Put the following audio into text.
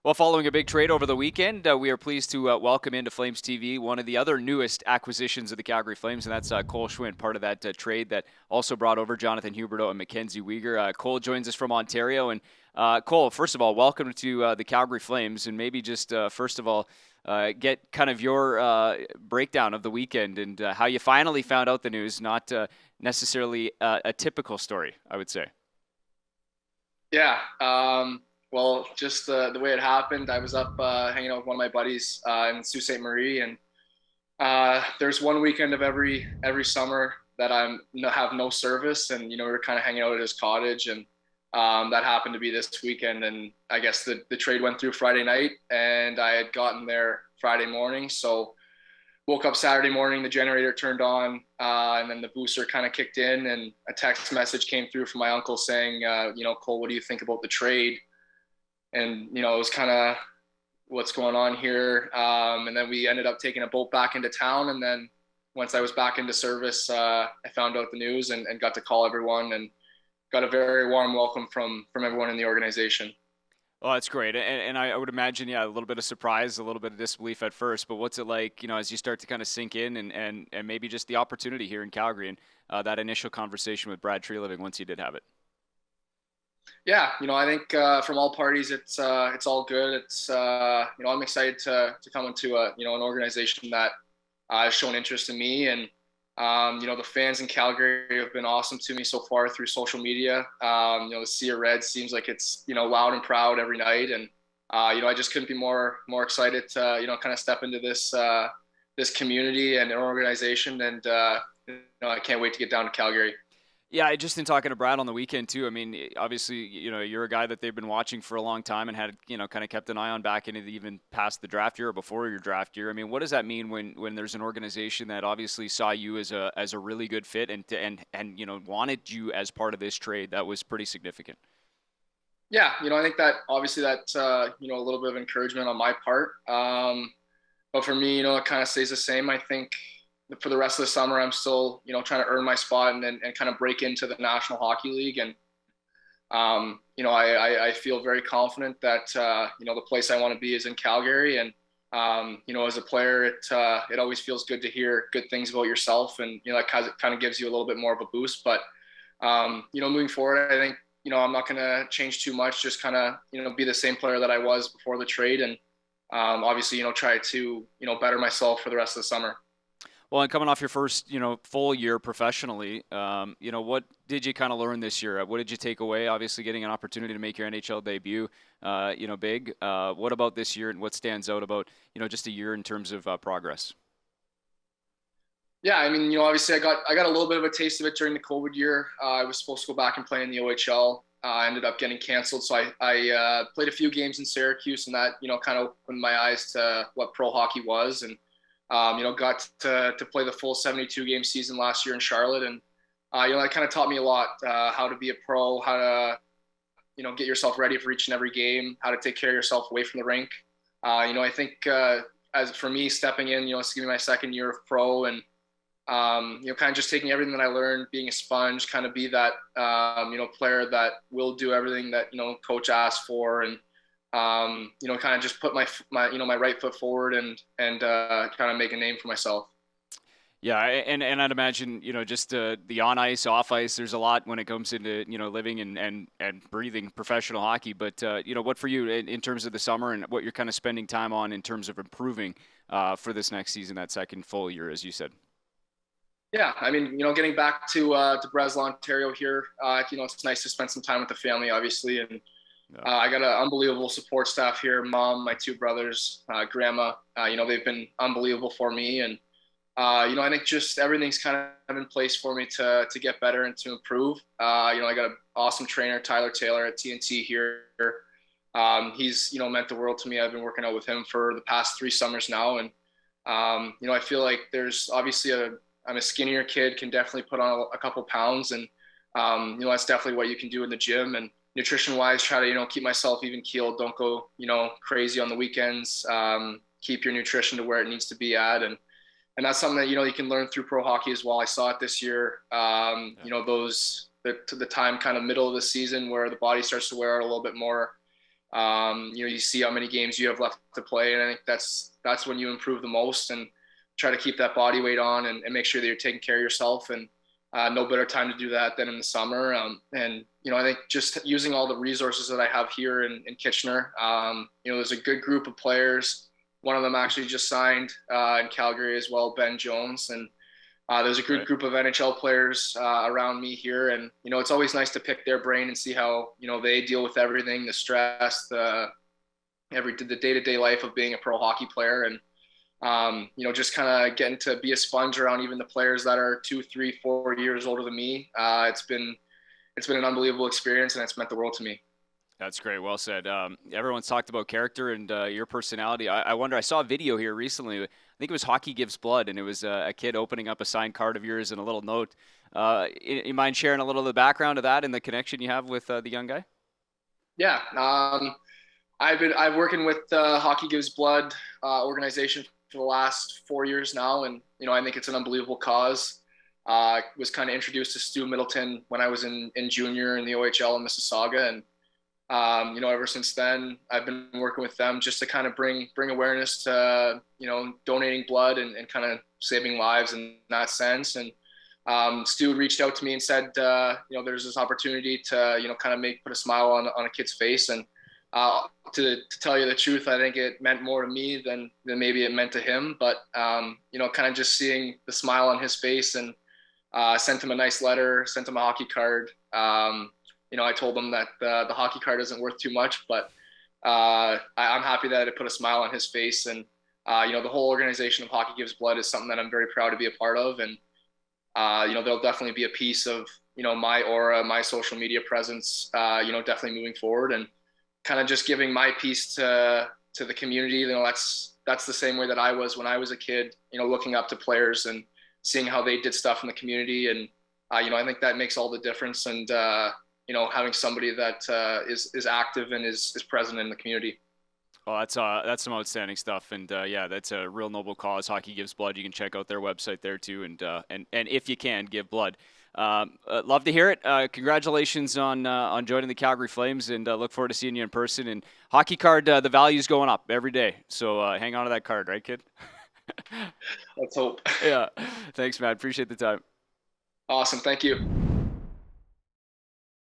Well, following a big trade over the weekend, we are pleased to welcome into Flames TV one of the other newest acquisitions of the Calgary Flames, and that's Cole Schwindt, part of that trade that also brought over Jonathan Huberdeau and Mackenzie Weegar. Cole joins us from Ontario. And Cole, first of all, welcome to the Calgary Flames. And maybe just first of all, get kind of your breakdown of the weekend and how you finally found out the news, not necessarily a typical story, I would say. Yeah. Well, just the way it happened, I was up hanging out with one of my buddies in Sault Ste. Marie, and there's one weekend of every summer that have no service, and we were kind of hanging out at his cottage, and that happened to be this weekend. And I guess the trade went through Friday night, and I had gotten there Friday morning, so woke up Saturday morning, the generator turned on, and then the booster kind of kicked in, and a text message came through from my uncle saying, Cole, what do you think about the trade? And, it was kind of what's going on here. And then we ended up taking a boat back into town. And then once I was back into service, I found out the news and got to call everyone and got a very warm welcome from everyone in the organization. Oh, that's great. And I would imagine, yeah, a little bit of surprise, a little bit of disbelief at first, but what's it like, as you start to kind of sink in and maybe just the opportunity here in Calgary and that initial conversation with Brad Treliving once you did have it? Yeah, I think from all parties, it's all good. I'm excited to come into an organization that has shown interest in me, and the fans in Calgary have been awesome to me so far through social media. The Sea of Red seems like it's loud and proud every night, and I just couldn't be more excited to kind of step into this community and organization, and I can't wait to get down to Calgary. Yeah, just in talking to Brad on the weekend too. I mean, obviously, you're a guy that they've been watching for a long time and had, kind of kept an eye on back into even past the draft year or before your draft year. I mean, what does that mean when there's an organization that obviously saw you as a really good fit and wanted you as part of this trade that was pretty significant? Yeah, I think that obviously that's a little bit of encouragement on my part. But for me, it kind of stays the same. I think for the rest of the summer, I'm still, trying to earn my spot and kind of break into the National Hockey League. And, I feel very confident that, the place I want to be is in Calgary. And, as a player, it always feels good to hear good things about yourself. And, that kind of gives you a little bit more of a boost. But, moving forward, I think, I'm not going to change too much, just kind of, be the same player that I was before the trade. And, obviously, try to, better myself for the rest of the summer. Well, and coming off your first, full year professionally, what did you kind of learn this year? What did you take away? Obviously, getting an opportunity to make your NHL debut, big. What about this year, and what stands out about, just a year in terms of progress? Yeah, I mean, obviously I got a little bit of a taste of it during the COVID year. I was supposed to go back and play in the OHL. I ended up getting canceled, so I played a few games in Syracuse, and that kind of opened my eyes to what pro hockey was, and got to play the full 72 game season last year in Charlotte, and that kind of taught me a lot, how to be a pro, how to get yourself ready for each and every game, how to take care of yourself away from the rink. I think as for me stepping in, it's gonna be my second year of pro, and kind of just taking everything that I learned, being a sponge, kind of be that, player that will do everything that, coach asks for. And, kind of just put my right foot forward and kind of make a name for myself. Yeah, and I'd imagine, just the on ice, off ice. There's a lot when it comes into living and breathing professional hockey. But what for you in terms of the summer and what you're kind of spending time on in terms of improving for this next season, that second full year, as you said. Yeah, I mean, getting back to Breslau, Ontario here, it's nice to spend some time with the family, obviously, and Yeah. I got an unbelievable support staff here. Mom, my two brothers, grandma. They've been unbelievable for me, and I think just everything's kind of in place for me to get better and to improve. I got an awesome trainer, Tyler Taylor at TNT here. He's meant the world to me. I've been working out with him for the past 3 summers now, and I feel like there's obviously I'm a skinnier kid, can definitely put on a couple pounds, and that's definitely what you can do in the gym. And nutrition wise, try to keep myself even keeled. Don't go crazy on the weekends. Keep your nutrition to where it needs to be at, and that's something that you can learn through pro hockey as well. I saw it this year. Those the time kind of middle of the season where the body starts to wear out a little bit more, You see how many games you have left to play, and I think that's when you improve the most and try to keep that body weight on and make sure that you're taking care of yourself. And no better time to do that than in the summer. And I think just using all the resources that I have here in Kitchener, there's a good group of players. One of them actually just signed in Calgary as well, Ben Jones, and there's a good Right. group of NHL players around me here, and it's always nice to pick their brain and see how they deal with everything, the stress, the day-to-day life of being a pro hockey player, and just kind of getting to be a sponge around even the players that are 2, 3, 4 years older than me. It's been an unbelievable experience, and it's meant the world to me. That's great. Well said. Everyone's talked about character and your personality. I wonder, I saw a video here recently. I think it was Hockey Gives Blood, and it was a kid opening up a signed card of yours and a little note. You mind sharing a little of the background of that and the connection you have with the young guy? Yeah, I've working with the Hockey Gives Blood organization for the last 4 years now, and I think it's an unbelievable cause. Was kind of introduced to Stu Middleton when I was in junior in the OHL in Mississauga, and ever since then I've been working with them just to kind of bring awareness to donating blood and kind of saving lives in that sense. And Stu reached out to me and said, there's this opportunity to kind of put a smile on a kid's face. And to tell you the truth, I think it meant more to me than maybe it meant to him. But kind of just seeing the smile on his face, and sent him a nice letter, sent him a hockey card. I told him that the hockey card isn't worth too much, but I'm happy that it put a smile on his face. And the whole organization of Hockey Gives Blood is something that I'm very proud to be a part of. And there'll definitely be a piece of my aura, my social media presence, definitely moving forward, and kind of just giving my piece to the community. That's the same way that I was when I was a kid, looking up to players and seeing how they did stuff in the community. And I think that makes all the difference. And having somebody that is active and is present in the community. Oh, that's some outstanding stuff, and yeah, that's a real noble cause. Hockey Gives Blood. You can check out their website there too, and if you can, give blood. Love to hear it. Congratulations on joining the Calgary Flames, and look forward to seeing you in person. And hockey card, the value's going up every day, so hang on to that card, right, kid? Let's hope. Yeah. Thanks, man. Appreciate the time. Awesome. Thank you.